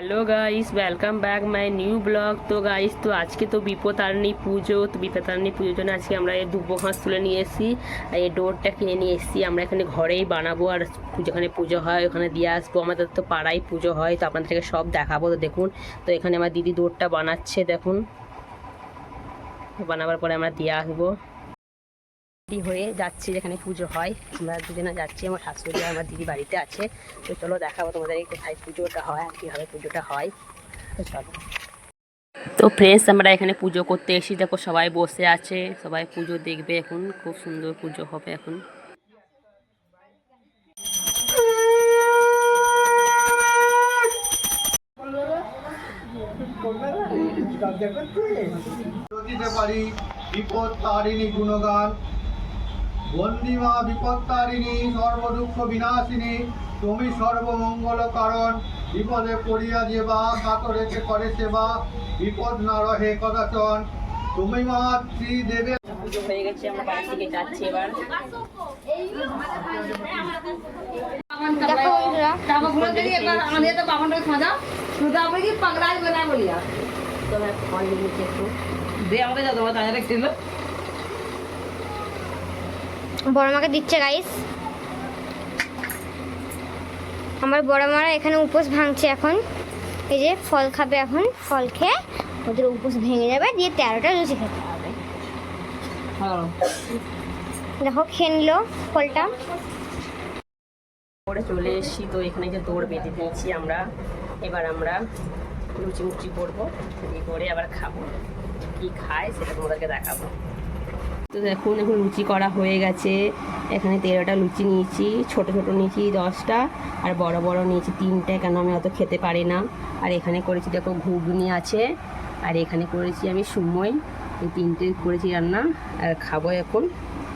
Hello guys, welcome back my new blog. तो guys, तो আজকে তো বিপত্তারিণী পুজো। তো বিপত্তারিণী পুজোর জন্য আজকে আমরা এই দুব্বো ঘাস তুলে নিয়ে এসেছি আর এই ডোরটা কিনে নিয়ে এসেছি। আমরা এখানে ঘরেই বানাবো আর যেখানে পুজো হয় ওখানে দিয়ে আসবো। আমাদের তো পাড়ায় পুজো হয়, তো আপনাদেরকে সব দেখাবো। তো দেখুন, তো এখানে আমার দিদি ডোরটা বানাচ্ছে, দেখুন। বানাবার পরে আমরা দিয়ে আসবো। হয়ে যাচ্ছে যেখানে পুজো হয়, আমরা দুজনে যাচ্ছি। আমার শাশুড়ি আর আমার দিদি বাড়িতে আছে। তো চলো দেখাবো তোমাদের কোথায় পুজোটা হয় আর কীভাবে পুজোটা হয়। তো চলো। তো ফ্রেন্ডস, আমরা এখানে পুজো করতে এসেছি। দেখো সবাই বসে আছে, সবাই পুজো দেখবে। এখন খুব সুন্দর পুজো হবে এখন। বিপত্তারিণী গুণগান বন্দিমা বিপত্তারিণী সর্বদুঃখ বিনাশিনী তুমি সর্বমঙ্গল কারণ বিপদে পড়িয়া যেবা কাতরেতে করে সেবা বিপদ না রহে কদাচন তুমি মা শ্রী দেবে। পুজো হয়ে গেছে, আমরা বাড়ি থেকে যাচ্ছি এবার। বড় মাকে দিচ্ছে গাইস। আমার বড় মারা এখানে উপোস ভাঙছে এখন। এই যে ফল খাবে, এখন ফল খেয়ে ওদের উপোস ভেঙে যাবে, দিয়ে 13টা লুচি খেতে হবে। দেখো খেয়ে নিল ফলটা। পরে চলে এসেছি, তো এখানে যে দৌড় বেঁধে দিয়েছি আমরা। এবার আমরা লুচি মুচি করবো, এই করে আবার খাবো। কি খায় সেটা তোমাদেরকে দেখাবো। তো দেখুন, এখন লুচি করা হয়ে গেছে। এখানে 13টা লুচি নিয়েছি, ছোট ছোট নিয়েছি 10টা, আর বড় বড় নিয়েছি 3টে, কেন আমি অত খেতে পারি না। আর এখানে করেছি দেখো ঘুগনি আছে, আর এখানে করেছি আমি সুময়। এই 3টে করেছি রান্না, আর খাবো এখন।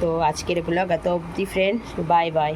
তো আজকের ব্লগ এত অবধি ফ্রেন্ড, বাই বাই।